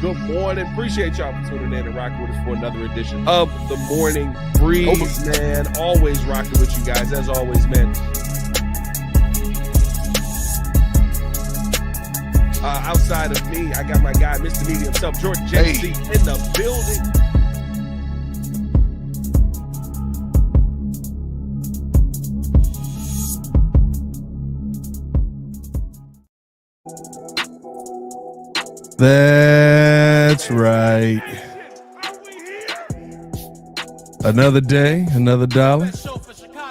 Good morning. Appreciate y'all for tuning in and rocking with us for another edition of the Morning Breeze, man. Always rocking with you guys, as always, man. Outside of me, I got my guy, Mr. Media himself, Jordan JC, in the building. That's right. Another day, another dollar,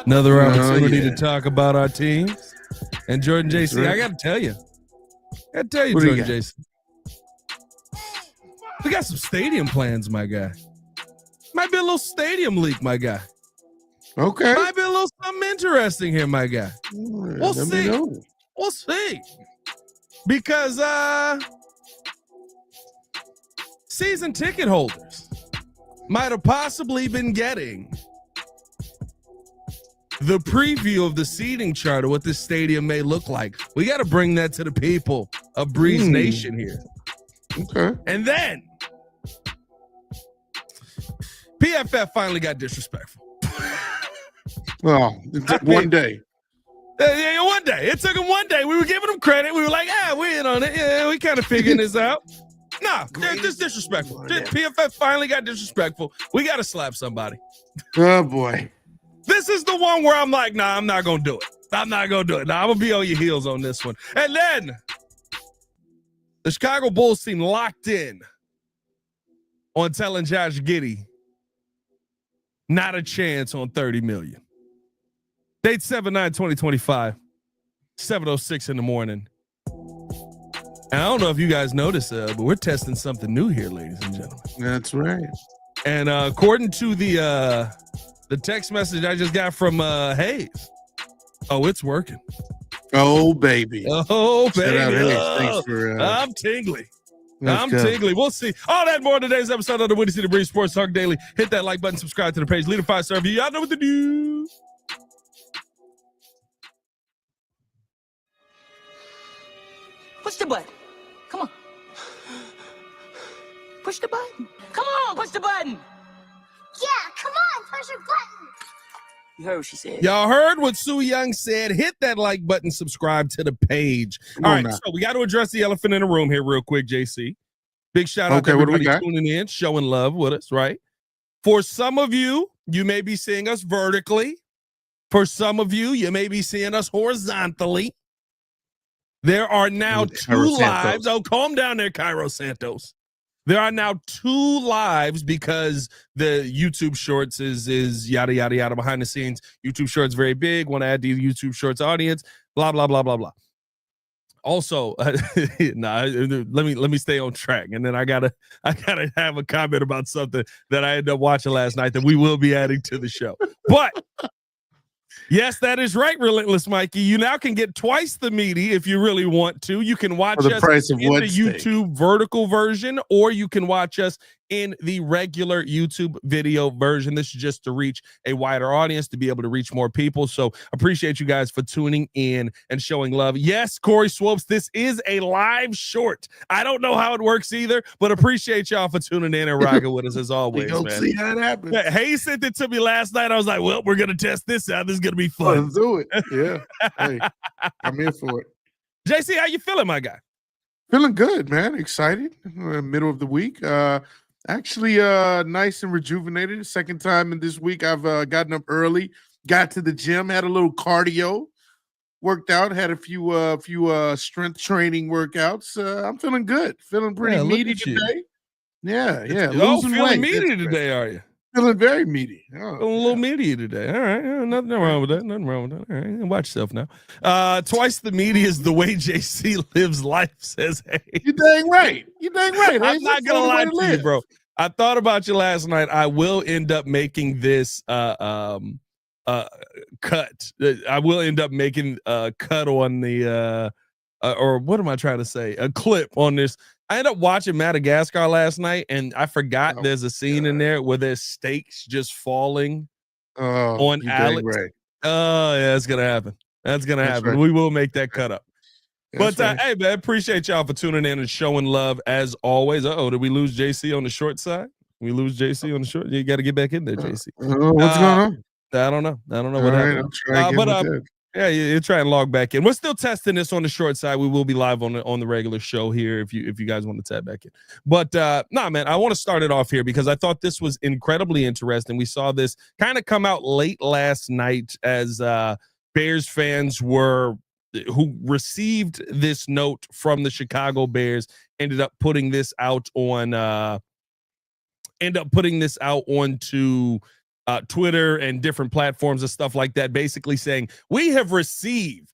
another opportunity to talk about our teams. And Jordan JC, I got to tell you, Jordan JC, we got some stadium plans, my guy. Might be a little stadium leak, my guy. Okay. Might be a little something interesting here, my guy. We'll see. We'll see. Because season ticket holders might have possibly been getting the preview of the seating chart of what this stadium may look like. We got to bring that to the people of Breeze Nation here. Okay. And then PFF finally got disrespectful. Well, one day. Yeah, one day. It took them one day. We were giving them credit. We were like, we're in on it. Yeah, we kind of figuring this out. Nah, they're just disrespectful. PFF finally got disrespectful. We got to slap somebody. Oh, boy. This is the one where I'm like, nah, I'm not going to do it. I'm not going to do it. Nah, I'm going to be on your heels on this one. And then the Chicago Bulls team locked in on telling Josh Giddy, not a chance on $30 million. Date 7/9/2025, 7:06 in the morning. And I don't know if you guys noticed, but we're testing something new here, ladies and gentlemen. That's right. And according to the text message I just got from Hayes, it's working. Oh, baby. Oh, baby. Thanks for, I'm tingly. Tingly. We'll see. All that more in today's episode of the Windy City Breeze Sports Talk Daily. Hit that like button, subscribe to the page, leave a 5-star review. Y'all know what to do. Push the button. Come on. Push the button. Come on, push the button. Yeah, come on, push your button. You heard what she said. Y'all heard what Sue Young said. Hit that like button, subscribe to the page. All right, so we got to address the elephant in the room here real quick, JC. Big shout out to everybody tuning in, showing love with us, right? For some of you, you may be seeing us vertically. For some of you, you may be seeing us horizontally. There are now two lives. Oh, calm down there, Cairo Santos. There are now two lives because the YouTube Shorts is yada, yada, yada behind the scenes. YouTube Shorts very big. Want to add to the YouTube Shorts audience. Blah, blah, blah, blah, blah. Also, let me stay on track. And then I gotta have a comment about something that I ended up watching last night that we will be adding to the show. But yes, that is right, Relentless Mikey. You now can get twice the meaty if you really want to. You can watch us in the YouTube vertical version, or you can watch us in the regular YouTube video version. This is just to reach a wider audience, to be able to reach more people. So appreciate you guys for tuning in and showing love. Yes, Corey Swopes, this is a live short. I don't know how it works either, but appreciate y'all for tuning in and rocking with us as always, man. See how it happens. Hey, sent it to me last night. I was like, well, we're going to test this out. This is going to be fun. Let's do it. Yeah. Hey, I'm here for it. JC, how you feeling, my guy? Feeling good, man. Excited. Middle of the week. Actually, nice and rejuvenated. Second time in this week, I've gotten up early, got to the gym, had a little cardio, worked out, had a few strength training workouts. I'm feeling good. Feeling pretty meaty today. Yeah. Losing feeling meaty today, are you? Feeling very meaty. A little meaty today. All right. Nothing wrong with that. All right. Watch yourself now. Twice the meaty is the way JC lives life, says hey. You dang right. I'm not going to lie to you, bro. I thought about you last night. I will end up making this cut. I will end up making a cut on the or what am I trying to say? A clip on this. I ended up watching Madagascar last night, and I forgot there's a scene in there where there's steaks just falling on Alex. Right. Oh, yeah, that's gonna happen. That's gonna happen. Right. We will make that cut up. But right. Hey, man, appreciate y'all for tuning in and showing love as always. Did we lose JC on the short side? We lose JC on the short. You got to get back in there, JC. What's going on? I don't know what happened. Yeah, you try and log back in. We're still testing this on the short side. We will be live on the regular show here if you guys want to tap back in. But man, I want to start it off here because I thought this was incredibly interesting. We saw this kind of come out late last night as Bears fans who received this note from the Chicago Bears ended up putting this out onto Twitter and different platforms and stuff like that, basically saying we have received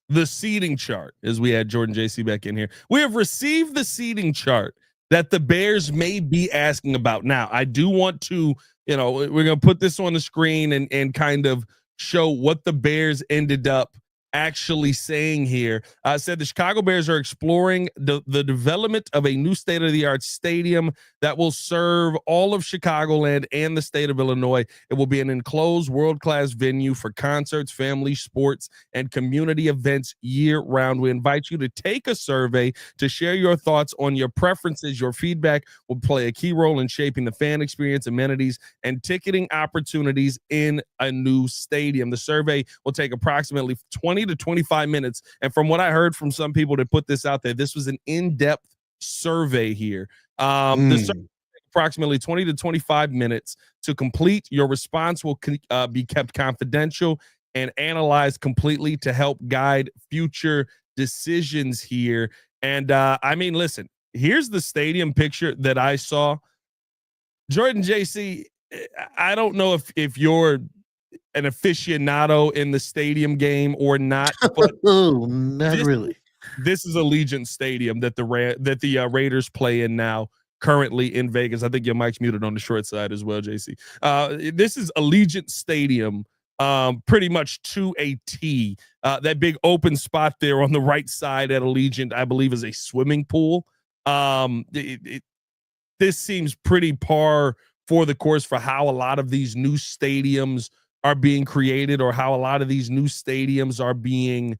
the seating chart, as we had Jordan JC back in here. We have received the seating chart that the Bears may be asking about. Now, I do want to, we're going to put this on the screen and kind of show what the Bears ended up actually saying here. Said the Chicago Bears are exploring the development of a new state-of-the-art stadium that will serve all of Chicagoland and the state of Illinois. It will be an enclosed world-class venue for concerts, family sports, and community events year-round. We invite you to take a survey to share your thoughts on your preferences. Your feedback will play a key role in shaping the fan experience, amenities, and ticketing opportunities in a new stadium. The survey will take approximately 20 to 25 minutes. And from what I heard from some people that put this out there, this was an in-depth survey here. The survey approximately 20 to 25 minutes to complete. Your response will be kept confidential and analyzed completely to help guide future decisions here. And listen, here's the stadium picture that I saw. Jordan JC, I don't know if you're an aficionado in the stadium game or not, but not really. This is Allegiant Stadium that the Raiders play in now, currently in Vegas. I think your mic's muted on the short side as well, JC. This is Allegiant Stadium, pretty much to a T. That big open spot there on the right side at Allegiant, I believe, is a swimming pool. This seems pretty par for the course for how a lot of these new stadiums are being created, or how a lot of these new stadiums are being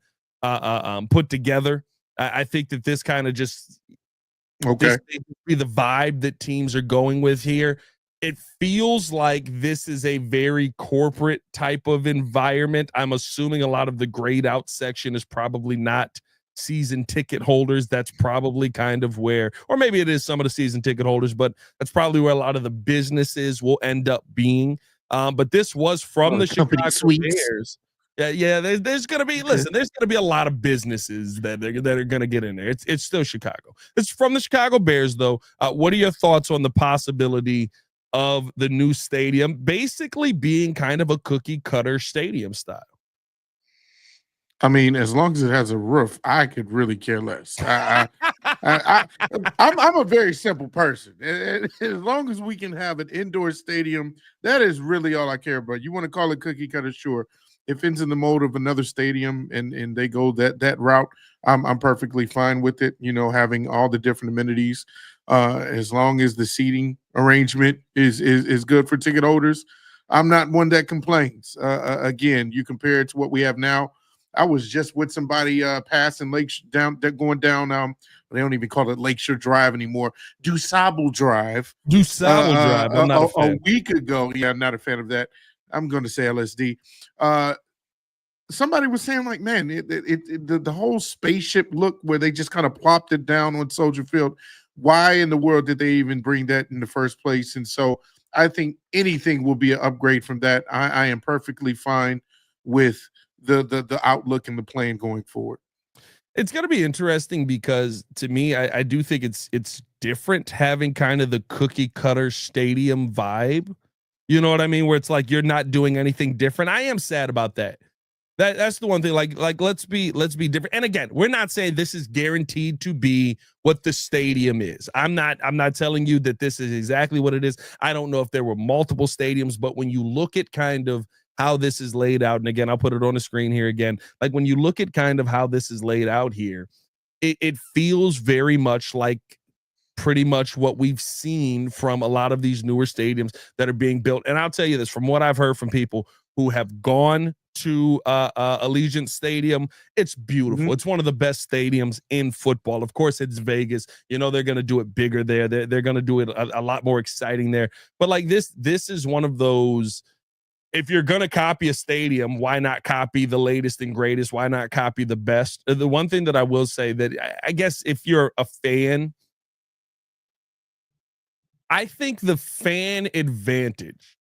put together. I think that this kind of just this be the vibe that teams are going with here. It feels like this is a very corporate type of environment. I'm assuming a lot of the grayed out section is probably not season ticket holders. That's probably kind of where, or maybe it is some of the season ticket holders, but that's probably where a lot of the businesses will end up being. But this was from the Chicago Bears. Yeah. There's gonna be there's gonna be a lot of businesses that are gonna get in there. It's still Chicago. It's from the Chicago Bears, though. What are your thoughts on the possibility of the new stadium basically being kind of a cookie cutter stadium style? I mean, as long as it has a roof, I could really care less. I'm a very simple person. As long as we can have an indoor stadium, that is really all I care about. You want to call it cookie cutter, sure. If it's in the mode of another stadium and they go that route, I'm perfectly fine with it. Having all the different amenities, as long as the seating arrangement is good for ticket holders, I'm not one that complains. Again, you compare it to what we have now. I was just with somebody passing going down. They don't even call it Lakeshore Drive anymore. DuSable Drive. Drive. I'm not a fan. A week ago. Yeah, I'm not a fan of that. I'm going to say LSD. Somebody was saying, like, man, the whole spaceship look where they just kind of plopped it down on Soldier Field. Why in the world did they even bring that in the first place? And so I think anything will be an upgrade from that. I am perfectly fine with the outlook and the plan going forward. It's going to be interesting because, to me, I do think it's different having kind of the cookie cutter stadium vibe. You know what I mean? Where it's like you're not doing anything different. I am sad about that. That's the one thing. Like let's be different. And again, we're not saying this is guaranteed to be what the stadium is. I'm not telling you that this is exactly what it is. I don't know if there were multiple stadiums, but when you look at kind of how this is laid out, and again, I'll put it on the screen here again. Like when you look at kind of how this is laid out here, it feels very much like pretty much what we've seen from a lot of these newer stadiums that are being built. And I'll tell you this, from what I've heard from people who have gone to Allegiant Stadium. It's beautiful. Mm-hmm. It's one of the best stadiums in football. Of course, it's Vegas. You know, they're going to do it bigger there. They're going to do it a lot more exciting there. But like this is one of those, if you're going to copy a stadium, why not copy the latest and greatest? Why not copy the best? The one thing that I will say that I guess if you're a fan, I think the fan advantage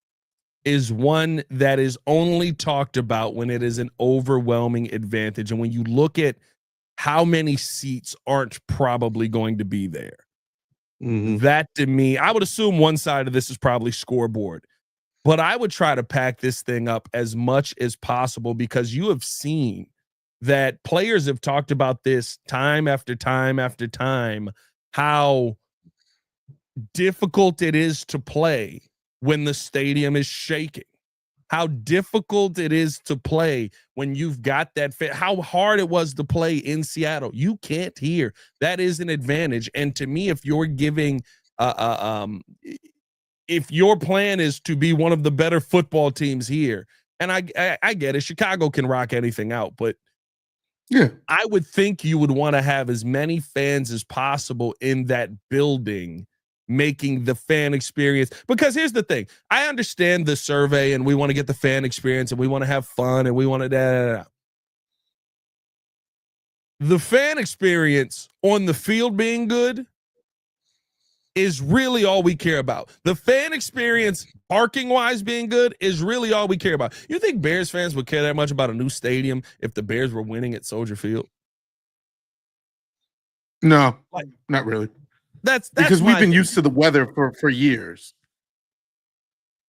is one that is only talked about when it is an overwhelming advantage. And when you look at how many seats aren't probably going to be there, that to me, I would assume one side of this is probably scoreboard, but I would try to pack this thing up as much as possible, because you have seen that players have talked about this time after time after time, how difficult it is to play when the stadium is shaking, how difficult it is to play when you've got that how hard it was to play in Seattle. You can't hear. That is an advantage. And to me, if you're giving if your plan is to be one of the better football teams here, and I get it, Chicago can rock anything out, but yeah, I would think you would want to have as many fans as possible in that building, making the fan experience. Because here's the thing, I understand the survey and we want to get the fan experience and we want to have fun and we want to the fan experience on the field being good is really all we care about. The fan experience parking wise being good is really all we care about. You think Bears fans would care that much about a new stadium if the Bears were winning at Soldier Field? No, not really. That's because we've been used to the weather for years.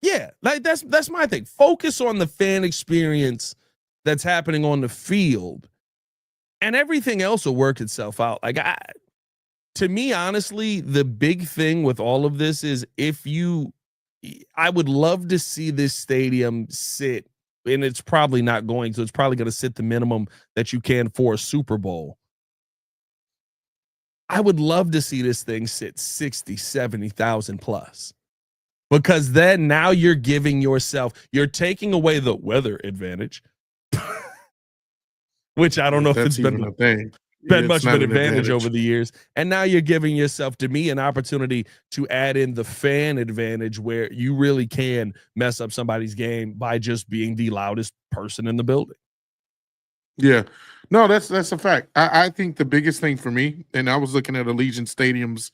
Yeah, like that's my thing. Focus on the fan experience that's happening on the field, and everything else will work itself out. Like to me, honestly, the big thing with all of this is I would love to see this stadium sit, and it's probably not going to. It's probably going to sit the minimum that you can for a Super Bowl. I would love to see this thing sit 60, 70,000 plus, because then now you're taking away the weather advantage, which I don't know if it's been a thing. Much of an advantage over the years. And now you're giving yourself, to me, an opportunity to add in the fan advantage, where you really can mess up somebody's game by just being the loudest person in the building. Yeah. No, that's a fact. I think the biggest thing for me, and I was looking at Allegiant Stadium's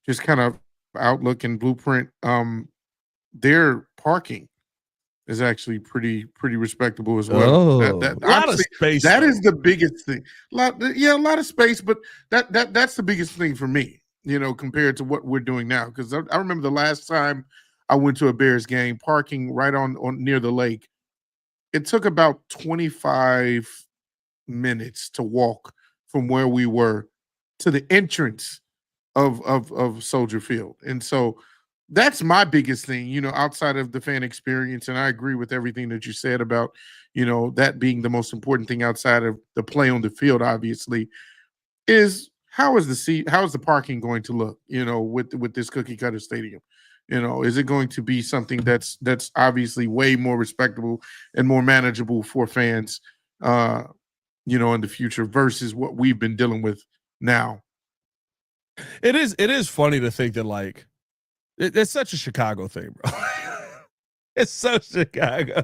just kind of outlook and blueprint, their parking is actually pretty respectable as well. A lot of space. That is the biggest thing. A lot of space, but that's the biggest thing for me, compared to what we're doing now. Because I remember the last time I went to a Bears game, parking right on near the lake, it took about 25 minutes to walk from where we were to the entrance of Soldier Field. And so that's my biggest thing, outside of the fan experience. And I agree with everything that you said about, that being the most important thing outside of the play on the field, obviously, is how is the parking going to look, with this cookie cutter stadium? Is it going to be something that's obviously way more respectable and more manageable for fans, in the future versus what we've been dealing with now? It is funny to think that, like, it's such a Chicago thing, bro. It's so Chicago.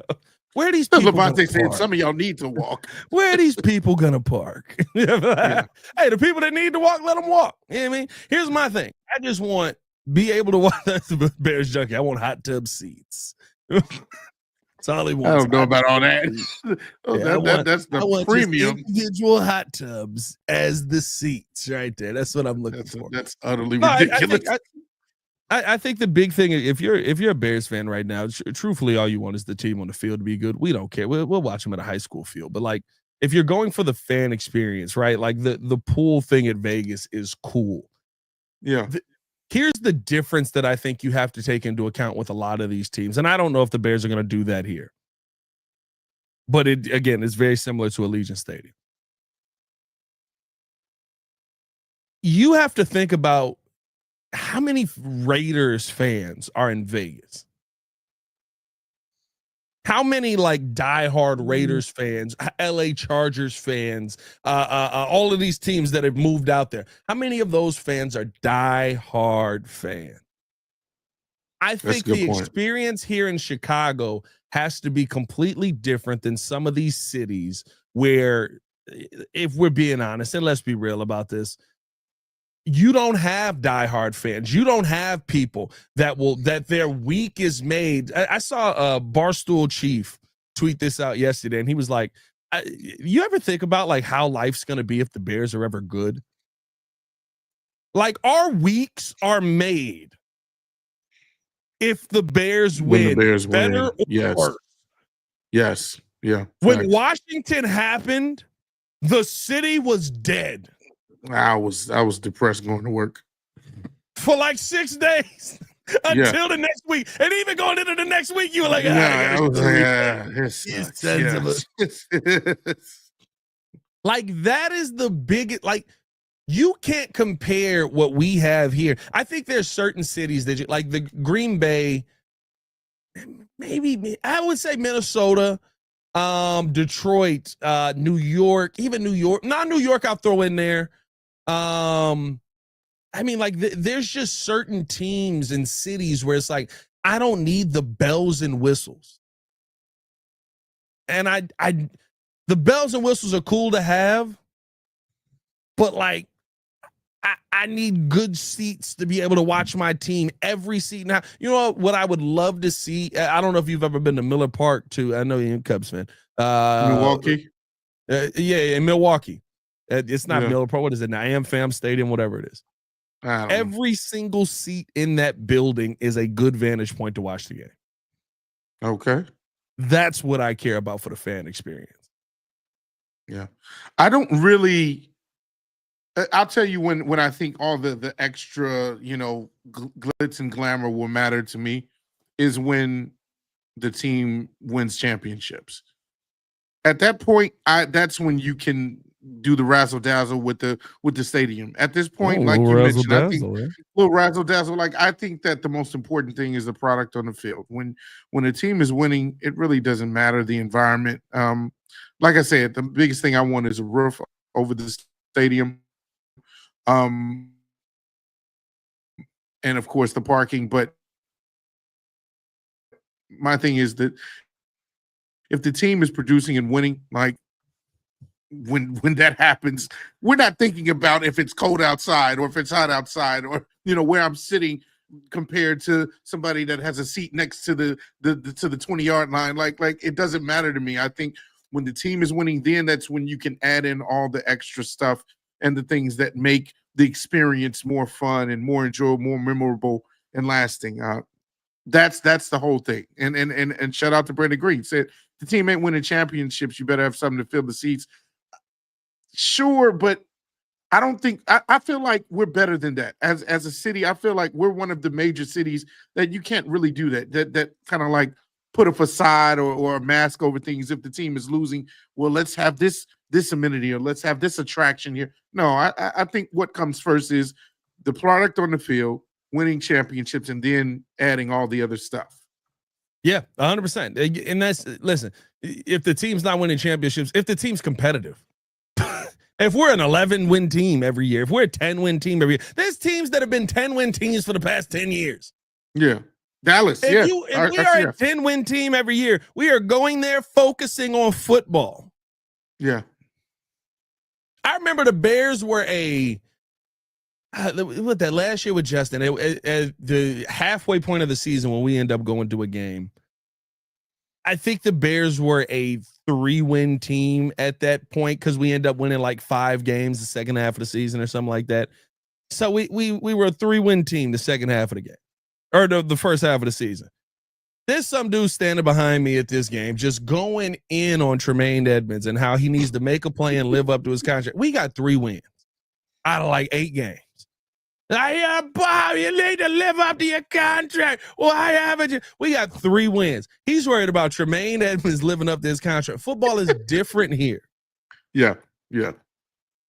Where are these people? Levante said some of y'all need to walk. Where are these people gonna park? Yeah. Hey, the people that need to walk, let them walk. You know what I mean? Here's my thing. I just want be able to watch the Bears junkie. I want hot tub seats. That's all he wants. I don't know about all that. That's the premium. Individual hot tubs as the seats right there. That's what I'm looking for. That's utterly ridiculous. I think the big thing, if you're a Bears fan right now, truthfully, all you want is the team on the field to be good. We don't care. We'll watch them at a high school field. But like, if you're going for the fan experience, right? Like the pool thing at Vegas is cool. Yeah. Here's the difference that I think you have to take into account with a lot of these teams. And I don't know if the Bears are going to do that here. But it's very similar to Allegiant Stadium. You have to think about how many Raiders fans are in Vegas. How many like diehard Raiders fans, LA Chargers fans, all of these teams that have moved out there, how many of those fans are diehard fans? I think the experience here in Chicago has to be completely different than some of these cities where, if we're being honest, and let's be real about this, you don't have diehard fans. You don't have people that their week is made. I saw a Barstool Chief tweet this out yesterday, and he was like, you ever think about like how life's going to be if the Bears are ever good? Like, our weeks are made if the Bears win. The Bears better win. Or worse. Yes. Yeah. When Washington happened, the city was dead. I was depressed going to work for like 6 days until the next week, and even going into the next week, you were like, like that is the biggest. Like, you can't compare what we have here. I think there's certain cities that like the Green Bay, maybe I would say Minnesota, Detroit, New York, even New York. Not New York, I'll throw in there. I mean, like, there's just certain teams and cities where it's like, I don't need the bells and whistles. And the bells and whistles are cool to have, but like, I need good seats to be able to watch my team every seat. Now, you know what I would love to see? I don't know if you've ever been to Miller Park too. I know you're a Cubs fan. Milwaukee? Yeah, in Milwaukee. It's not Miller Park. What is it now? AmFam Stadium, whatever it is. Every single seat in that building is a good vantage point to watch the game. Okay. That's what I care about for the fan experience. Yeah. I don't really, I'll tell you when I think all the extra, glitz and glamour will matter to me is when the team wins championships. At that point, that's when you can do the razzle dazzle with the stadium. At this point, like you mentioned, I think little razzle dazzle. Like, I think that the most important thing is the product on the field. When a team is winning, it really doesn't matter the environment. Like I said, the biggest thing I want is a roof over the stadium, and of course the parking. But my thing is that if the team is producing and winning, like, when that happens, we're not thinking about if it's cold outside or if it's hot outside or where I'm sitting compared to somebody that has a seat next to the 20-yard line. Like it doesn't matter to me. I think when the team is winning, then that's when you can add in all the extra stuff and the things that make the experience more fun and more enjoyable, more memorable and lasting. That's the whole thing. And shout out to Brandon Green, said the team ain't winning championships, you better have something to fill the seats. Sure, but I don't think I feel like we're better than that. As a city, I feel like we're one of the major cities that you can't really do that kind of like put a facade or a mask over things. If the team is losing, well, let's have this amenity or let's have this attraction here. No, I think what comes first is the product on the field, winning championships, and then adding all the other stuff. Yeah, 100%. And that's, listen, if the team's not winning championships, if the team's competitive, if we're an 11-win team every year, if we're a 10-win team every year, there's teams that have been 10-win teams for the past 10 years. Yeah. Dallas, if we are a 10-win team every year, we are going there focusing on football. Yeah. I remember the Bears were what that last year with Justin, at the halfway point of the season when we end up going to a game, I think the Bears were a 3-win team at that point because we end up winning like 5 games the second half of the season or something like that. So we were a 3-win team the second half of the game, or the first half of the season. There's some dude standing behind me at this game just going in on Tremaine Edmonds and how he needs to make a play and live up to his contract. We got 3 wins out of like 8 games. Bob, you need to live up to your contract. Why haven't you? We got 3 wins. He's worried about Tremaine Edmonds living up to his contract. Football is different here. Yeah, yeah.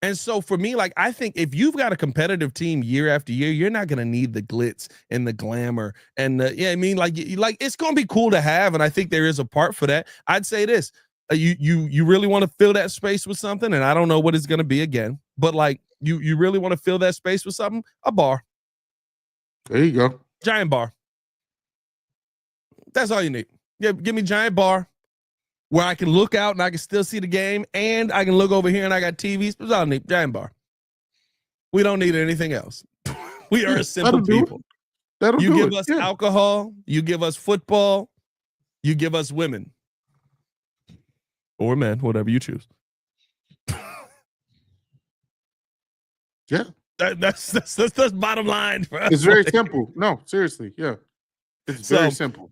And so for me, like, I think if you've got a competitive team year after year, you're not going to need the glitz and the glamour. And I mean, like it's going to be cool to have. And I think there is a part for that. I'd say this, you really want to fill that space with something. And I don't know what it's going to be again, but like you really want to fill that space with something, a bar. There you go. Giant bar. That's all you need. Yeah. Give me giant bar where I can look out and I can still see the game, and I can look over here and I got TVs. That's all I need. Giant bar. We don't need anything else. We are a simple people. You give us alcohol, you give us football, you give us women. Or men, whatever you choose. Yeah. That's bottom line for us. It's very simple. No, seriously. Yeah. It's very simple.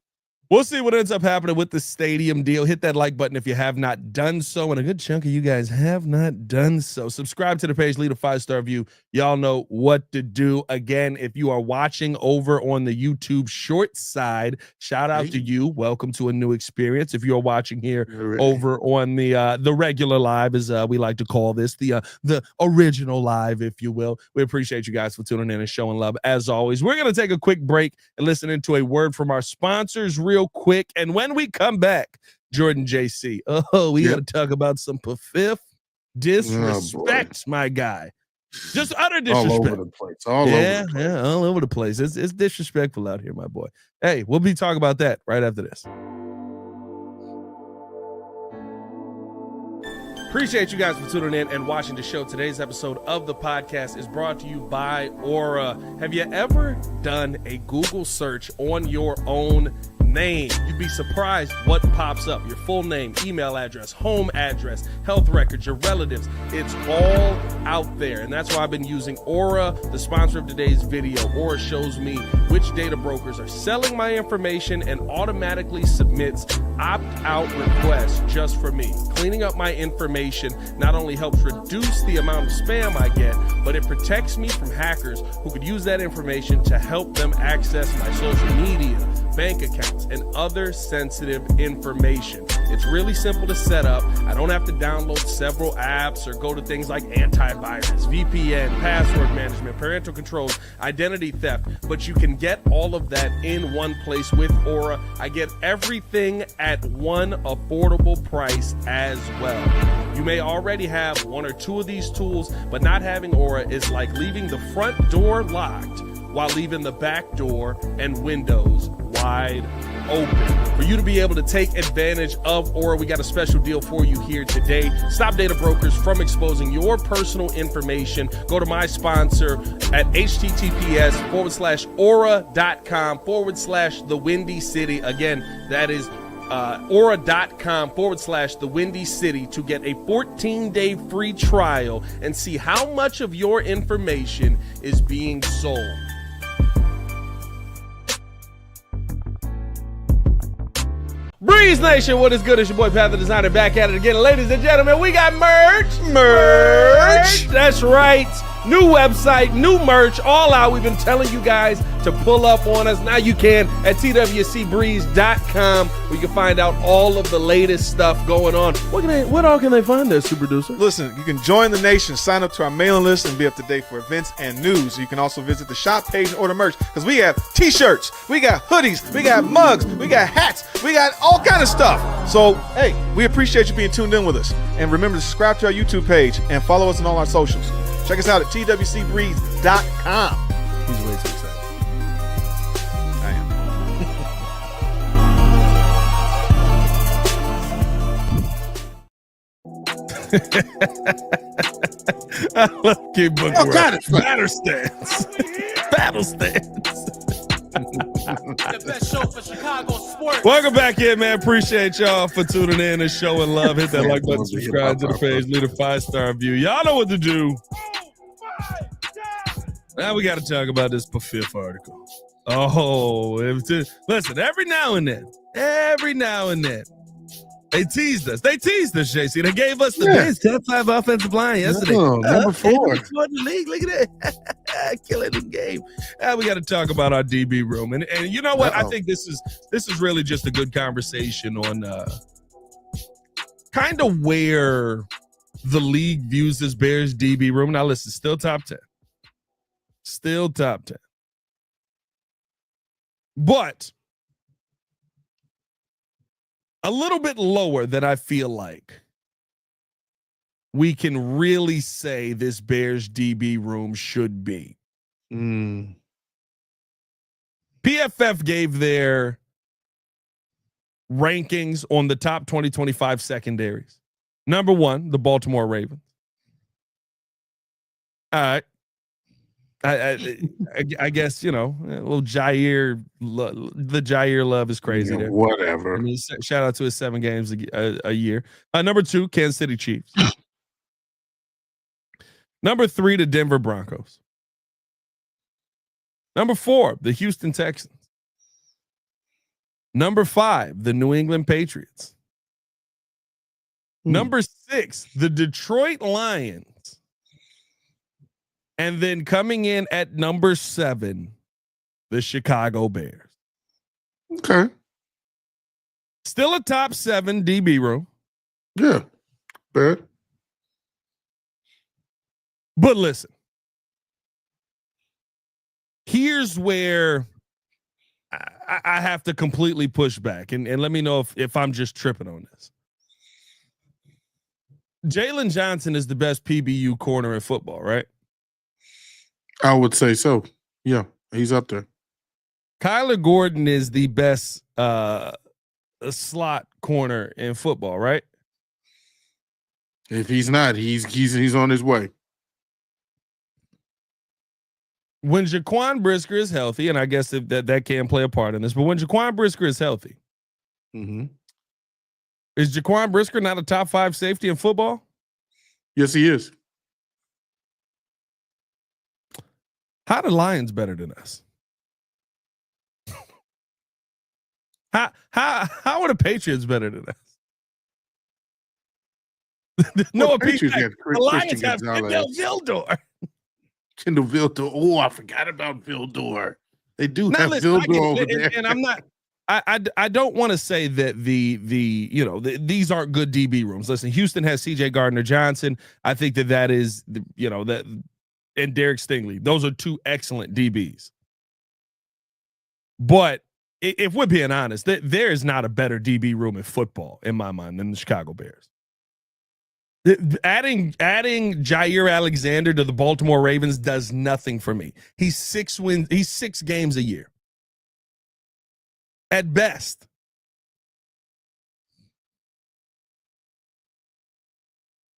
We'll see what ends up happening with the stadium deal. Hit that like button if you have not done so. And a good chunk of you guys have not done so. Subscribe to the page, leave a 5-star review. Y'all know what to do. Again, if you are watching over on the YouTube short side, shout out to you. Welcome to a new experience. If you're watching here over on the regular live, as we like to call this, the original live, if you will. We appreciate you guys for tuning in and showing love. As always, we're going to take a quick break and listen into a word from our sponsors real quick, and when we come back, Jordan JC, we got to talk about some Pafif disrespect, my guy. Just utter disrespect. All over the place. All over the place. It's disrespectful out here, my boy. Hey, we'll be talking about that right after this. Appreciate you guys for tuning in and watching the show. Today's episode of the podcast is brought to you by Aura. Have you ever done a Google search on your own name? You'd be surprised what pops up. Your full name, email address, home address, health records, your relatives. It's all out there. And that's why I've been using Aura, the sponsor of today's video. Aura shows me which data brokers are selling my information and automatically submits opt-out requests just for me. Cleaning up my information not only helps reduce the amount of spam I get, but it protects me from hackers who could use that information to help them access my social media, bank accounts, and other sensitive information. It's really simple to set up. I don't have to download several apps or go to things like antivirus, VPN, password management, parental controls, identity theft, but you can get all of that in one place with Aura. I get everything at one affordable price as well. You may already have one or two of these tools, but not having Aura is like leaving the front door locked while leaving the back door and windows wide open. For you to be able to take advantage of Aura, we got a special deal for you here today. Stop data brokers from exposing your personal information. Go to my sponsor at https:/aura.com/the Windy City. Again, that is aura.com/the Windy City to get a 14-day free trial and see how much of your information is being sold. Breeze Nation, what is good? It's your boy Pat the Designer back at it again. Ladies and gentlemen, we got merch. That's right. New website, new merch, all out. We've been telling you guys to pull up on us. Now you can at twcbreeze.com, where you can find out all of the latest stuff going on. What all can they find there, Super Producer? Listen, you can join the nation, sign up to our mailing list, and be up to date for events and news. You can also visit the shop page and order merch, because we have t-shirts, we got hoodies, we got mugs, we got hats, we got all kind of stuff. So, hey, we appreciate you being tuned in with us. And remember to subscribe to our YouTube page and follow us on all our socials. Check us out at twcbreeze.com. He's way too excited. I am. I love King Booker. Oh, God, it's fun. Battle stance. Battle stance. The best show for Chicago sports. Welcome back in, man. Appreciate y'all for tuning in and showing love. Hit that like button, subscribe to the page, leave a 5-star review. Y'all know what to do. Now we got to talk about this Pafif article. Listen, every now and then, they teased us. JC. They gave us the best top 5 offensive line yesterday. Number 4. In the league. Look at that. Killing the game. We got to talk about our DB room. And you know what? I think this is really just a good conversation on kind of where the league views this Bears DB room. Now listen, still top 10. Still top 10. But a little bit lower than I feel like we can really say this Bears DB room should be. PFF gave their rankings on the top 2025 secondaries. Number 1, the Baltimore Ravens. All right. I guess, a little Jair, the Jair love is crazy there. Whatever. I mean, shout out to his 7 games a year. Number 2, Kansas City Chiefs. Number 3, the Denver Broncos. Number 4, the Houston Texans. Number 5, the New England Patriots. Number 6, the Detroit Lions. And then coming in at number 7, the Chicago Bears. Okay. Still a top 7 DB room. Yeah. Bad. But listen. Here's where I have to completely push back. And let me know if I'm just tripping on this. Jalen Johnson is the best PBU corner in football, right? I would say so. Yeah, he's up there. Kyler Gordon is the best slot corner in football, right? If he's not, he's on his way. When Jaquan Brisker is healthy, and I guess if that can play a part in this, but when Jaquan Brisker is healthy, is Jaquan Brisker not a top 5 safety in football? Yes, he is. How the Lions better than us? How are the Patriots better than us? No, Patriots the Lions have Kendall Vildor. Kendall Vildor. Oh, I forgot about Vildor. They do have Vildor over there. And I'm not. I don't want to say that these aren't good DB rooms. Listen, Houston has C.J. Gardner-Johnson. I think that is that and Derek Stingley. Those are 2 excellent DBs. But if we're being honest, there is not a better DB room in football in my mind than the Chicago Bears. Adding Jair Alexander to the Baltimore Ravens does nothing for me. He's 6 wins. He's 6 games a year. At best.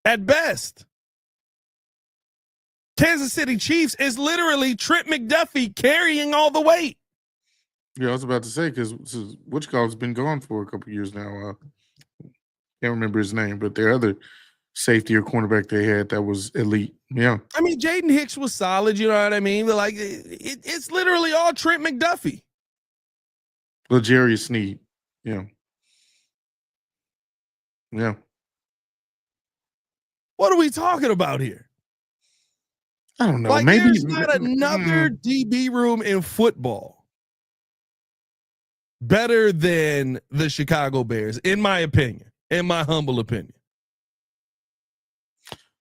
At best. Kansas City Chiefs is literally Trent McDuffie carrying all the weight. Yeah, I was about to say, because Wichkoff's been gone for a couple years now. Can't remember his name, but their other safety or cornerback they had that was elite. Yeah. I mean, Jaden Hicks was solid, you know what I mean? But like, it's literally all Trent McDuffie. L'Jarius Sneed. Yeah. Yeah. What are we talking about here? I don't know. Like, maybe there's not another DB room in football better than the Chicago Bears, in my opinion, in my humble opinion.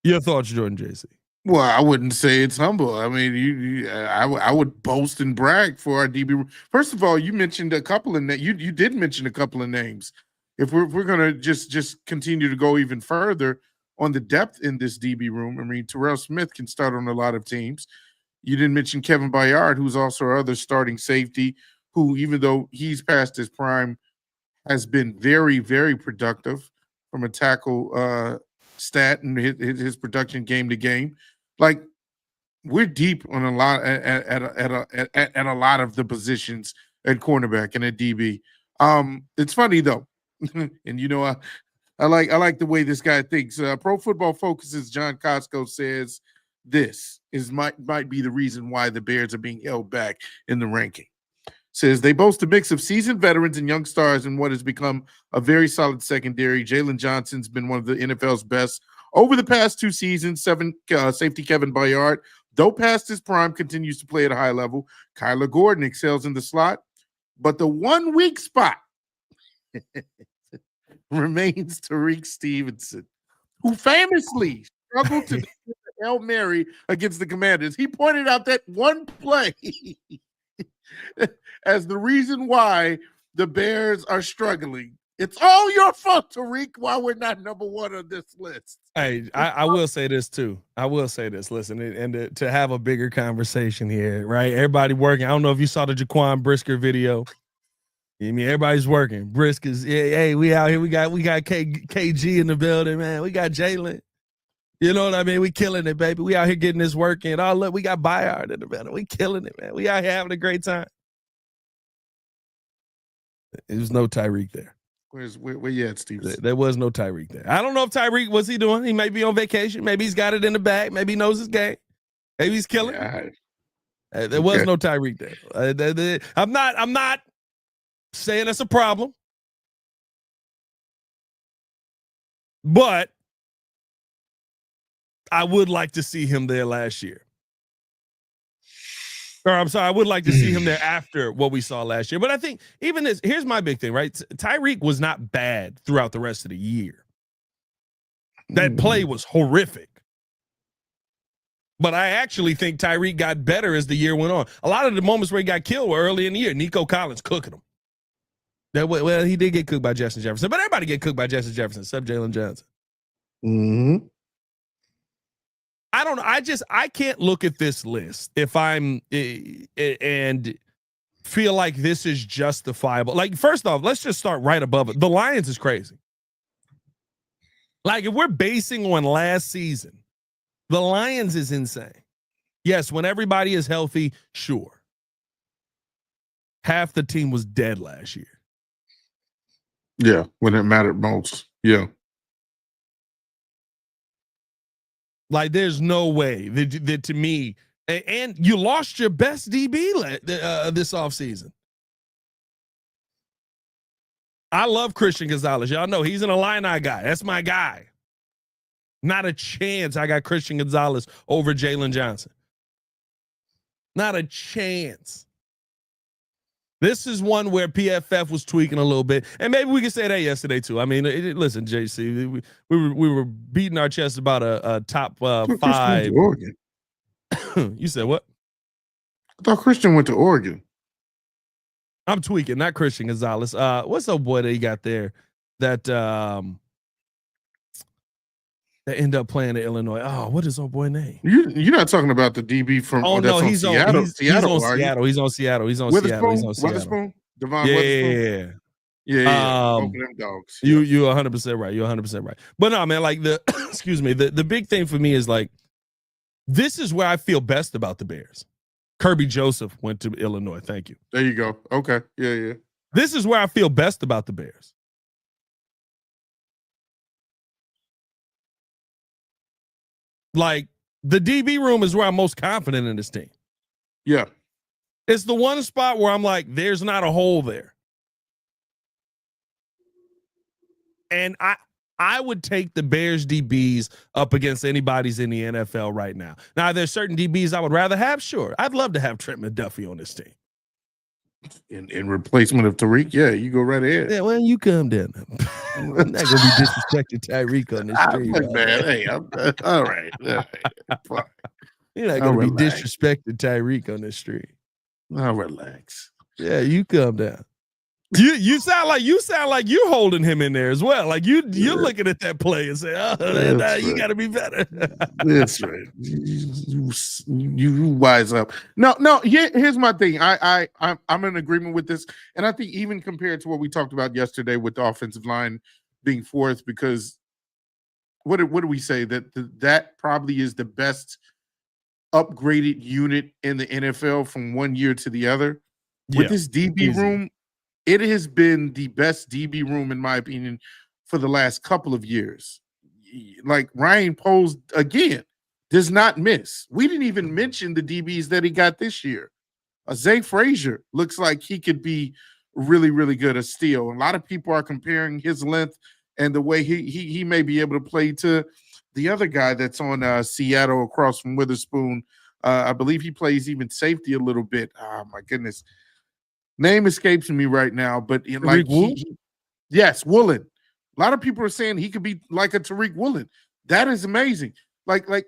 Your thoughts, Jordan JC? Well, I wouldn't say it's humble. I mean, I would boast and brag for our DB room. First of all, you mentioned a couple of names. You did mention a couple of names. If we're gonna just continue to go even further on the depth in this DB room, I mean, Terrell Smith can start on a lot of teams. You didn't mention Kevin Byard, who's also our other starting safety, who, even though he's past his prime, has been very, very productive from a tackle stat and his production game to game. Like, we're deep on a lot at a lot of the positions at cornerback and at DB. It's funny though, and I like the way this guy thinks. Pro Football Focus's John Costco says this might be the reason why the Bears are being held back in the ranking. Says they boast a mix of seasoned veterans and young stars in what has become a very solid secondary. Jalen Johnson's been one of the NFL's best over the past 2 seasons. Safety Kevin Byard, though past his prime, continues to play at a high level. Kyler Gordon excels in the slot, but the one weak spot remains Tariq Stevenson, who famously struggled to defend the Hail Mary against the Commanders. He pointed out that one play as the reason why the Bears are struggling. It's all your fault, Tariq, why we're not number one on this list. Hey, I will say this too. I will say this. Listen, and to have a bigger conversation here, right? Everybody working. I don't know if you saw the Jaquan Brisker video. I mean, everybody's working. Brisker's, hey, we out here. We got KG in the building, man. We got Jalen. You know what I mean? We killing it, baby. We out here getting this work in. Oh, look, we got Diehard in the building. We killing it, man. We out here having a great time. There's no Tariq there. Where you at, Steve? There was no Tariq there. I don't know if Tariq, what's he doing? He may be on vacation. Maybe he's got it in the bag. Maybe he knows his game. Maybe he's killing. Yeah. There was no Tariq there. I'm not saying that's a problem, but I would like to see him there last year. Or I'm sorry, I would like to see him there after what we saw last year. But I think even this, here's my big thing, right? Tariq was not bad throughout the rest of the year. That play was horrific. But I actually think Tariq got better as the year went on. A lot of the moments where he got killed were early in the year. Nico Collins cooking him. Well, he did get cooked by Justin Jefferson, but everybody get cooked by Justin Jefferson except Jalen Johnson. Mm-hmm. I don't know. I can't look at this list if I'm and feel like this is justifiable. Like, first off, let's just start right above it. The Lions is crazy. Like, if we're basing on last season, the Lions is insane. Yes, when everybody is healthy, sure. Half the team was dead last year. Yeah, when it mattered most. Yeah. Like, there's no way that to me, and you lost your best DB this offseason. I love Christian Gonzalez. Y'all know he's an Illini guy. That's my guy. Not a chance I got Christian Gonzalez over Jalen Johnson. Not a chance. This is one where PFF was tweaking a little bit, and maybe we could say that yesterday too. I mean, listen, JC, we were beating our chest about a top 5. Oregon. You said what? I thought Christian went to Oregon. I'm tweaking, not Christian Gonzalez. What's the boy that he got there that end up playing at Illinois? Oh, what is old boy name? You're not talking about the DB from he's on Seattle. He's on Seattle. Witherspoon? Devon Witherspoon? Yeah. Both of them dogs. You 100% right. You're 100% right. But no, man, like excuse me, the big thing for me is like, this is where I feel best about the Bears. Kirby Joseph went to Illinois. Thank you. There you go. Okay. Yeah. This is where I feel best about the Bears. Like, the DB room is where I'm most confident in this team. Yeah. It's the one spot where I'm like, there's not a hole there. And I would take the Bears DBs up against anybody's in the NFL right now. Now, there's certain DBs I would rather have. Sure. I'd love to have Trent McDuffie on this team. In replacement of Tariq, yeah, you go right ahead. Yeah, well, you come down. I'm not going to be disrespecting Tyreek on this stream. Look, man, hey, all right. You're not going to be disrespecting Tyreek on this stream. I'll relax. Yeah, you come down. You sound like you're holding him in there as well. Like you're looking at that play and say, you got to be better. That's right. You wise up. No. Here's my thing. I'm in agreement with this, and I think even compared to what we talked about yesterday with the offensive line being fourth, because what did we say that probably is the best upgraded unit in the NFL from one year to the other. With this DB room. It has been the best DB room, in my opinion, for the last couple of years. Like, Ryan Poles, again, does not miss. We didn't even mention the DBs that he got this year. Zay Frazier looks like he could be really, really good at steal. A lot of people are comparing his length and the way he may be able to play to the other guy that's on Seattle across from Witherspoon. I believe he plays even safety a little bit. Oh, my goodness. Name escapes me right now, but like Woolen. Yes, Woolen. A lot of people are saying he could be like a Tariq Woolen. That is amazing. Like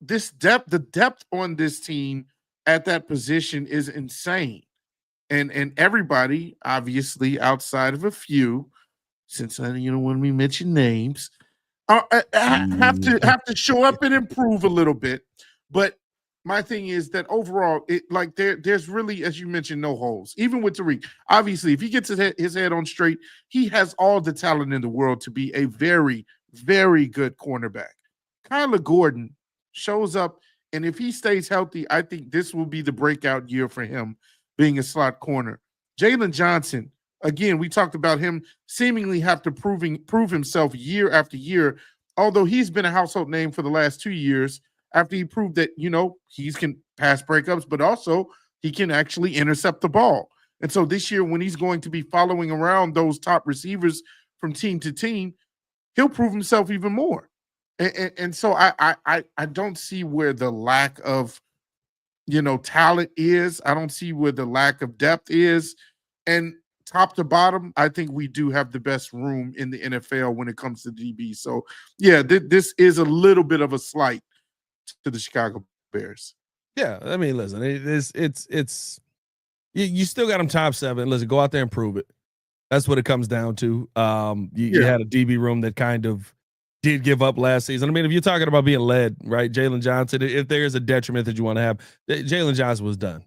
this depth, the depth on this team at that position is insane. And everybody, obviously, outside of a few, since when we mention names, have to show up and improve a little bit. But my thing is that overall, there's really, as you mentioned, no holes. Even with Tariq, obviously, if he gets his head on straight, he has all the talent in the world to be a very, very good cornerback. Kyler Gordon shows up, and if he stays healthy, I think this will be the breakout year for him, being a slot corner. Jalen Johnson, again, we talked about him seemingly have to prove himself year after year, although he's been a household name for the last 2 years after he proved that, he can pass breakups, but also he can actually intercept the ball. And so this year, when he's going to be following around those top receivers from team to team, he'll prove himself even more. And so I don't see where the lack of talent is. I don't see where the lack of depth is. And top to bottom, I think we do have the best room in the NFL when it comes to DB. So, yeah, this is a little bit of a slight to the Chicago Bears. Yeah, I mean, listen, it's you still got them top 7. Listen, go out there and prove it. That's what it comes down to. You had a DB room that kind of did give up last season. I mean, if you're talking about being led, right, Jalen Johnson, if there's a detriment that you want to have, Jalen Johnson was done.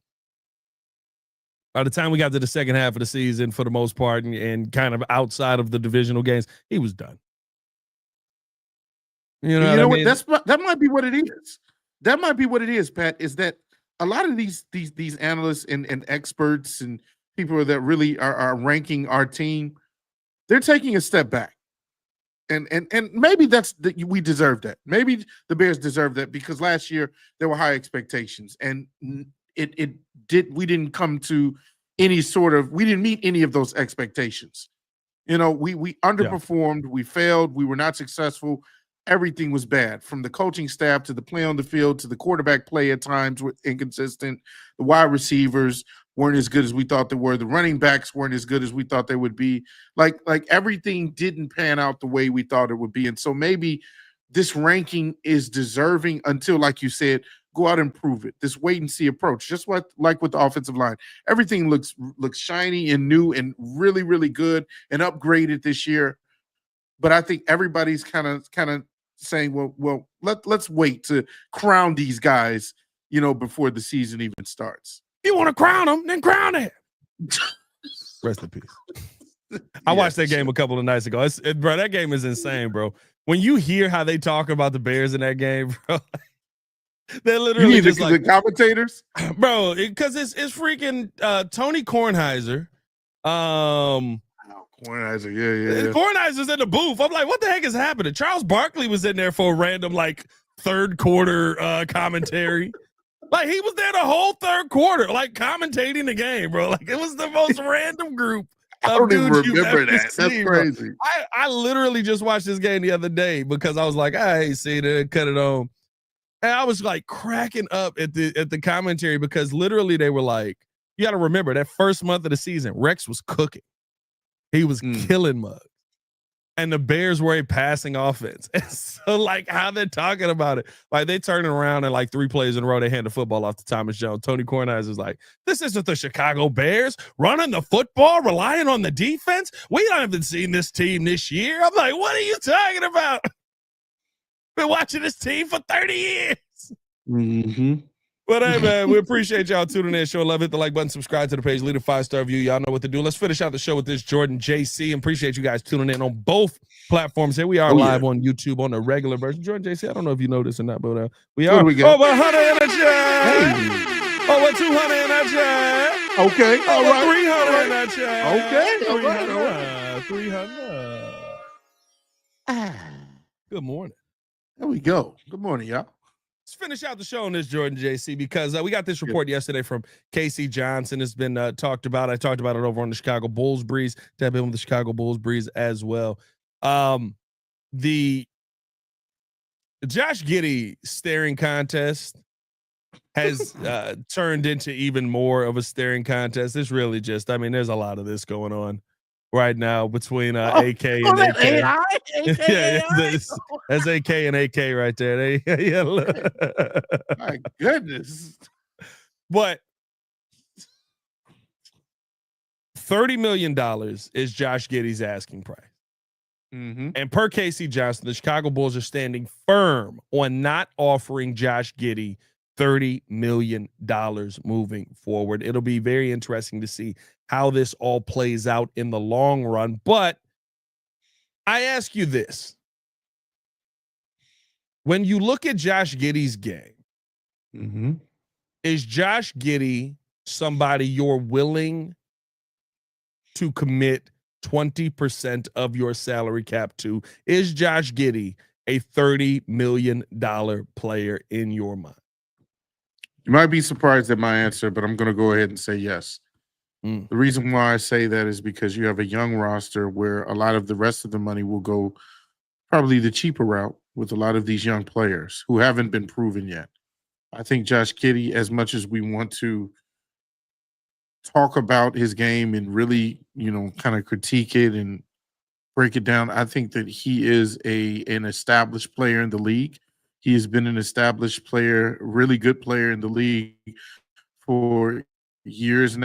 By the time we got to the second half of the season, for the most part, and kind of outside of the divisional games, he was done. You know what? That might be what it is. That might be what it is, Pat, is that a lot of these analysts and experts and people that really are ranking our team, they're taking a step back. And maybe we deserve that. Maybe the Bears deserve that because last year there were high expectations and we didn't come to we didn't meet any of those expectations. We underperformed, we failed, we were not successful. Everything was bad, from the coaching staff to the play on the field to the quarterback play at times were inconsistent. The wide receivers weren't as good as we thought they were. The running backs weren't as good as we thought they would be. Like everything didn't pan out the way we thought it would be. And so maybe this ranking is deserving until, like you said, go out and prove it. This wait and see approach, just like with the offensive line. Everything looks shiny and new and really, really good and upgraded this year. But I think everybody's kind of saying, well, let's wait to crown these guys, before the season even starts. You want to crown them, then crown it. Rest in peace. I watched that game a couple of nights ago. Bro, that game is insane, bro. When you hear how they talk about the Bears in that game, bro, they're literally just like the commentators, bro, because it's freaking Tony Kornheiser. Kornheiser, yeah. Kornheiser's in the booth. I'm like, what the heck is happening? Charles Barkley was in there for a random third quarter commentary. Like he was there the whole third quarter, commentating the game, bro. Like it was the most random group. I don't even remember that. That's crazy. I literally just watched this game the other day because I was like, I ain't seen it, cut it on. And I was cracking up at the commentary because literally they were like, you got to remember that first month of the season, Rex was cooking. He was killing mugs. And the Bears were a passing offense. And so, how they're talking about it, they turning around and 3 plays in a row, they hand the football off to Thomas Jones. Tony Kornheiser is like, this isn't the Chicago Bears running the football, relying on the defense. We haven't seen this team this year. I'm like, what are you talking about? Been watching this team for 30 years. Mm-hmm. But hey, man, we appreciate y'all tuning in. Show love, hit the like button, subscribe to the page, leave a 5-star review. Y'all know what to do. Let's finish out the show with this Jordan JC. Appreciate you guys tuning in on both platforms. Here we are live on YouTube on the regular version. Jordan JC, I don't know if you know this or not, but we are over 100 in a chat. Over 200 in a chat. Okay. All right. 300 in a chat. Okay. 300. Good morning. There we go. Good morning, y'all. Let's finish out the show on this, Jordan JC, because we got this report yesterday from Casey Johnson. It's been talked about. I talked about it over on the Chicago Bulls Breeze. Tap in with the Chicago Bulls Breeze as well. The Josh Giddy staring contest has turned into even more of a staring contest. It's really just, there's a lot of this going on right now between AK and AK. AI? Yeah, that's AK and AK right there. My goodness. But $30 million is Josh Giddy's asking price. Mm-hmm. And per Casey Johnson, the Chicago Bulls are standing firm on not offering Josh Giddy $30 million moving forward. It'll be very interesting to see how this all plays out in the long run. But I ask you this. When you look at Josh Giddy's game, is Josh Giddy somebody you're willing to commit 20% of your salary cap to? Is Josh Giddy a $30 million player in your mind? You might be surprised at my answer, but I'm going to go ahead and say yes. The reason why I say that is because you have a young roster where a lot of the rest of the money will go probably the cheaper route with a lot of these young players who haven't been proven yet. I think Josh Giddy, as much as we want to talk about his game and really, kind of critique it and break it down, I think that he is an established player in the league. He has been an established player, really good player in the league for years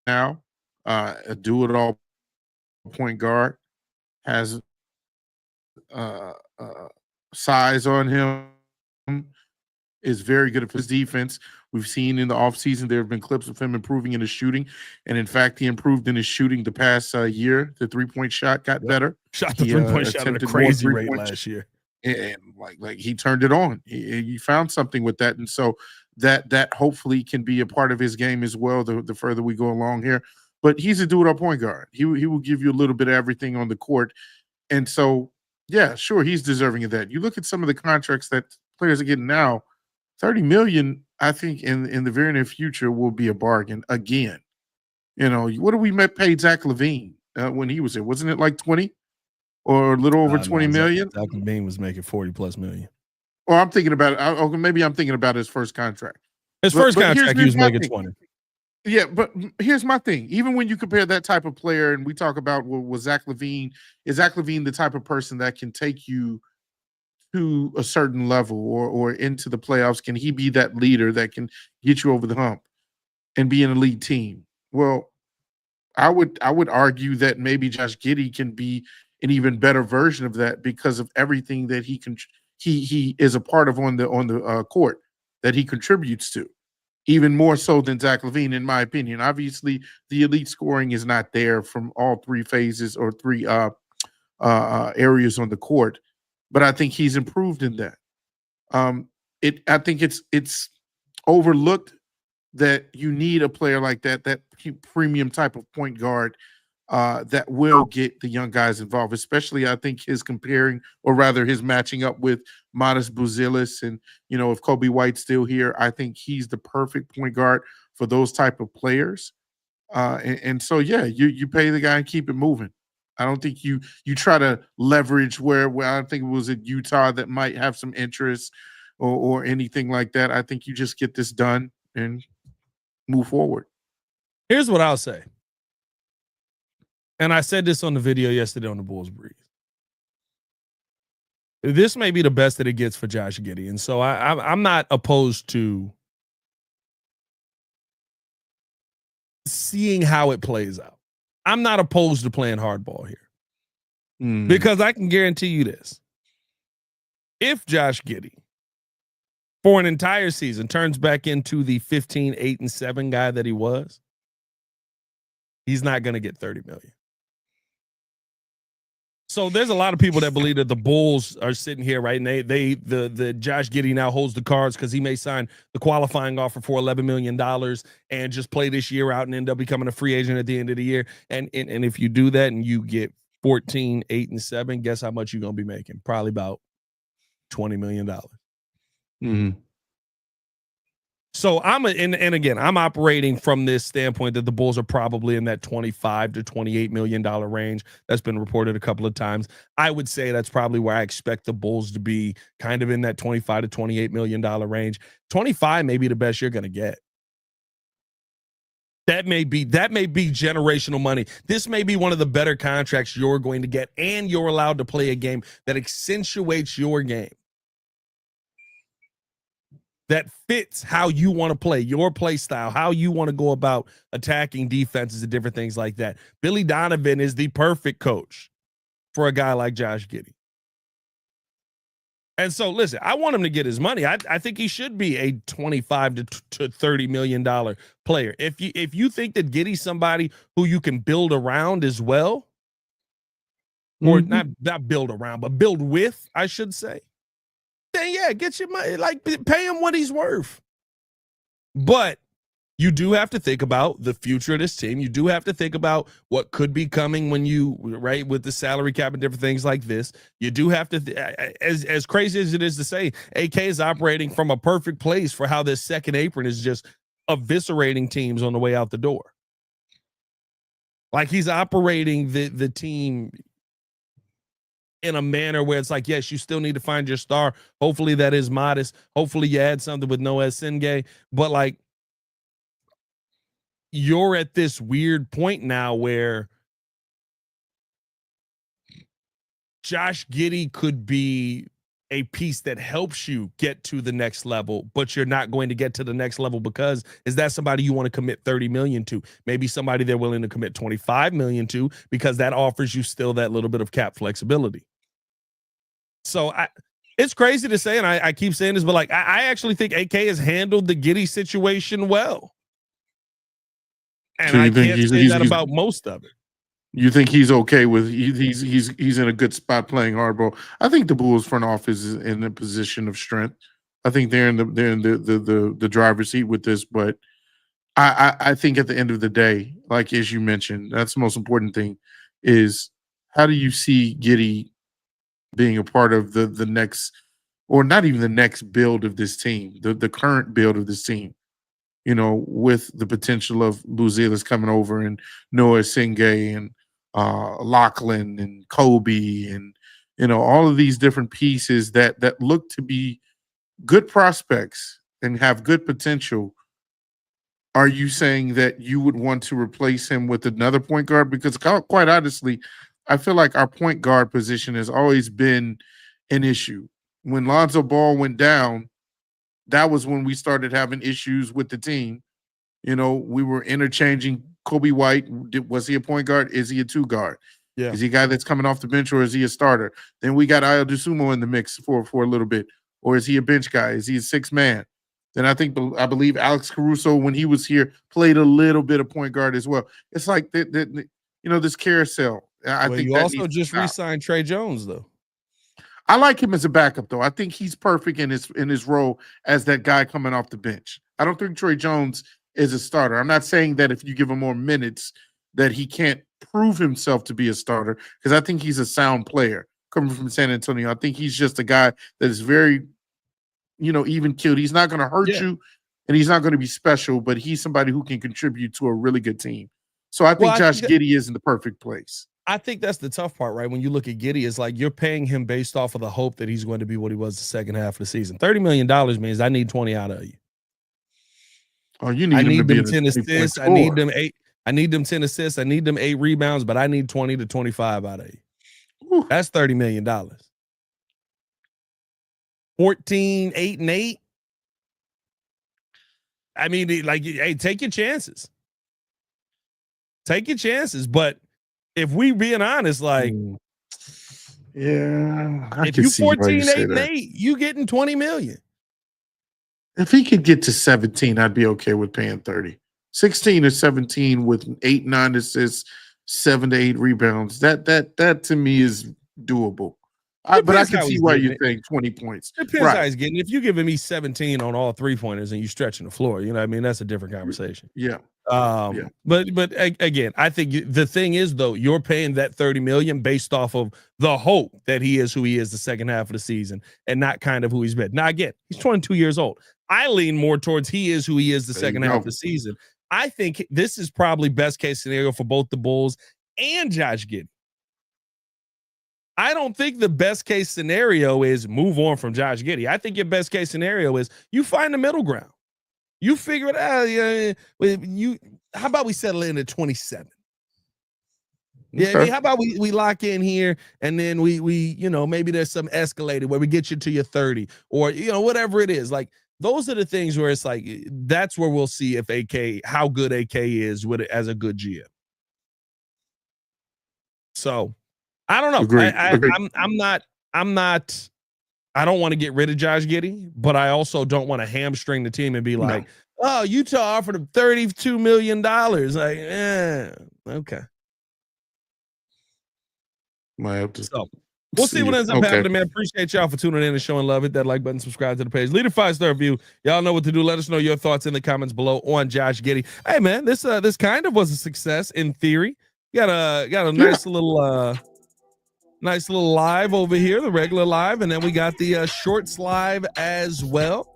now. A do-it-all point guard, has size on him, is very good at his defense. We've seen in the offseason there have been clips of him improving in his shooting. And in fact, he improved in his shooting the past year. The three-point shot got better. Shot the three-point shot at a crazy rate last year. And like he turned it on. He found something with that. And so that hopefully can be a part of his game as well, the further we go along here. But he's a do-it-all point guard. He will give you a little bit of everything on the court. And so, yeah, sure, he's deserving of that. You look at some of the contracts that players are getting now, $30 million, I think in the very near future will be a bargain again. What did we pay Zach LaVine when he was there? Wasn't it like 20 or a little over 20 million? Zach LaVine was making 40+ million. Or I'm thinking about it. Maybe I'm thinking about his first contract. His first contract, he was making 20. Yeah, but here's my thing. Even when you compare that type of player, and we talk about was Zach LaVine, is Zach LaVine the type of person that can take you to a certain level or into the playoffs? Can he be that leader that can get you over the hump and be an elite team? Well, I would argue that maybe Josh Giddy can be an even better version of that because of everything that he is a part of on the court that he contributes to, even more so than Zach LaVine, in my opinion. Obviously, the elite scoring is not there from all three phases or three areas on the court, but I think he's improved in that. I think it's overlooked that you need a player like that premium type of point guard that will get the young guys involved, especially I think his matching up with Matas Buzelis. And, if Kobe White's still here, I think he's the perfect point guard for those type of players. And so, yeah, you pay the guy and keep it moving. I don't think you try to leverage where I think it was at Utah that might have some interest or anything like that. I think you just get this done and move forward. Here's what I'll say. And I said this on the video yesterday on the Bulls Breeze. This may be the best that it gets for Josh Giddy. And so I'm not opposed to seeing how it plays out. I'm not opposed to playing hardball here. Because I can guarantee you this. If Josh Giddy, for an entire season, turns back into the 15-8-7 guy that he was, he's not going to get $30 million. So there's a lot of people that believe that the Bulls are sitting here, right? And the Josh Giddy now holds the cards because he may sign the qualifying offer for $11 million and just play this year out and end up becoming a free agent at the end of the year. And if you do that and you get 14, 8, and 7, guess how much you're gonna be making? Probably about $20 million. So and again, I'm operating from this standpoint that the Bulls are probably in that $25 to $28 million range. That's been reported a couple of times. I would say that's probably where I expect the Bulls to be, kind of in that $25 to $28 million range. 25 may be the best you're going to get. That may be generational money. This may be one of the better contracts you're going to get, and you're allowed to play a game that accentuates your game, that fits how you want to play, your play style, how you want to go about attacking defenses and different things like that. Billy Donovan is the perfect coach for a guy like Josh Giddy. And so, listen, I want him to get his money. I think he should be a $25 to $30 million player. If you think that Giddy's somebody who you can build around as well, or not build around, but build with, I should say, then yeah, get your money. Like, pay him what he's worth. But you do have to think about the future of this team. You do have to think about what could be coming when you, right, with the salary cap and different things like this. You do have to, as crazy as it is to say, AK is operating from a perfect place for how this second apron is just eviscerating teams on the way out the door. Like, he's operating the team in a manner where it's like, yes, you still need to find your star. Hopefully that is modest. Hopefully you add something with Noah Sengay. But, like, you're at this weird point now where Josh Giddy could be a piece that helps you get to the next level, but you're not going to get to the next level because is that somebody you want to commit $30 million to? Maybe somebody they're willing to commit $25 million to, because that offers you still that little bit of cap flexibility. So it's crazy to say, and I keep saying this, but like I actually think AK has handled the Giddy situation well. And so I can't say that about most of it. You think he's okay with he's in a good spot playing hardball? I think the Bulls front office is in a position of strength. I think they're in the driver's seat with this, but I think at the end of the day, like as you mentioned, that's the most important thing is how do you see Giddy being a part of the next, or not even the next build of this team, the current build of this team. You know, with the potential of Buzelis coming over and Noah Sengay and Lachlan and Kobe and, you know, all of these different pieces that look to be good prospects and have good potential. Are you saying that you would want to replace him with another point guard? Because quite honestly, I feel like our point guard position has always been an issue. When Lonzo Ball went down, that was when we started having issues with the team. You know, we were interchanging Kobe White. Was he a point guard? Is he a two guard? Yeah. Is he a guy that's coming off the bench, or is he a starter? Then we got Ayo Dosunmu in the mix for a little bit. Or is he a bench guy? Is he a sixth man? Then I believe Alex Caruso, when he was here, played a little bit of point guard as well. It's like this carousel. I think you also just re-signed Trey Jones, though. I like him as a backup, though. I think he's perfect in his role as that guy coming off the bench. I don't think Trey Jones is a starter. I'm not saying that if you give him more minutes that he can't prove himself to be a starter, because I think he's a sound player coming from San Antonio. I think he's just a guy that is very, even killed. He's not going to hurt you, and he's not going to be special, but he's somebody who can contribute to a really good team. So I think Josh Giddy is in the perfect place. I think that's the tough part, right? When you look at Giddy, it's like you're paying him based off of the hope that he's going to be what he was the second half of the season. $30 million means I need 20 out of you. Oh, you need him to be 10 assists. I need them 8. I need them 10 assists. I need them 8 rebounds, but I need 20 to 25 out of you. Ooh. That's $30 million. 14, 8, and 8. I mean, like, hey, take your chances. Take your chances, but if we being honest, like, if you 14, 8, and 8, you getting 20 million. If he could get to 17, I'd be okay with paying 30. 16 or 17 with 8, 9 assists, 7 to 8 rebounds. That to me is doable. But I can see why you're saying 20 points. Depends how he's getting. If you're giving me 17 on all 3-pointers and you stretching the floor, you know what I mean? That's a different conversation. Yeah. But again, I think the thing is, though, you're paying that $30 million based off of the hope that he is who he is the second half of the season and not kind of who he's been. Now, again, he's 22 years old. I lean more towards he is who he is the second half of the season. I think this is probably best case scenario for both the Bulls and Josh Giddy. I don't think the best case scenario is move on from Josh Giddy. I think your best case scenario is you find the middle ground. You figure it out. how about we settle in at 27? Yeah, Okay. I mean, how about we lock in here and then we maybe there's some escalated where we get you to your 30 or whatever it is. Like those are the things where it's like that's where we'll see if how good AK is with it as a good GM. So I don't know. Agreed. I'm not. I don't want to get rid of Josh Giddy, but I also don't want to hamstring the team and be like, "Oh, Utah offered him $32 million." Like, okay. Might have to. So we'll see what ends up happening, man. Appreciate y'all for tuning in and showing love. Hit that like button, subscribe to the page, leave a 5-star review. Y'all know what to do. Let us know your thoughts in the comments below on Josh Giddy. Hey, man, this kind of was a success in theory. Got a nice little live over here, the regular live, and then we got the shorts live as well.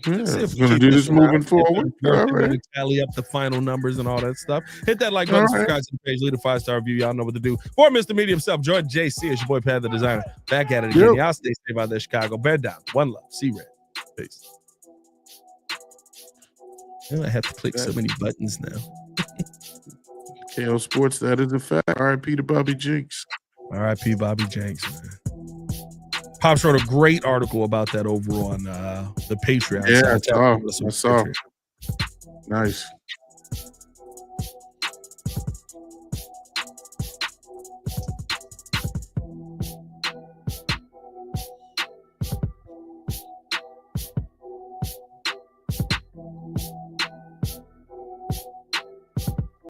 Yeah, gonna do this moving forward. All right. Tally up the final numbers and all that stuff. Hit that like button, subscribe to the page, leave a 5-star review. Y'all know what to do. For Mr. Media himself, Jordan JC, it's your boy Pat the Designer. Back at it again. Y'all stay safe out there, Chicago. Bear down. One love. See red. Peace. I have to click so many buttons now. KO Sports, that is a fact. R.I.P. to Bobby Jinx. R.I.P. Bobby Jinx, man. Pops wrote a great article about that over on the Patreon. Yeah, I saw. Nice.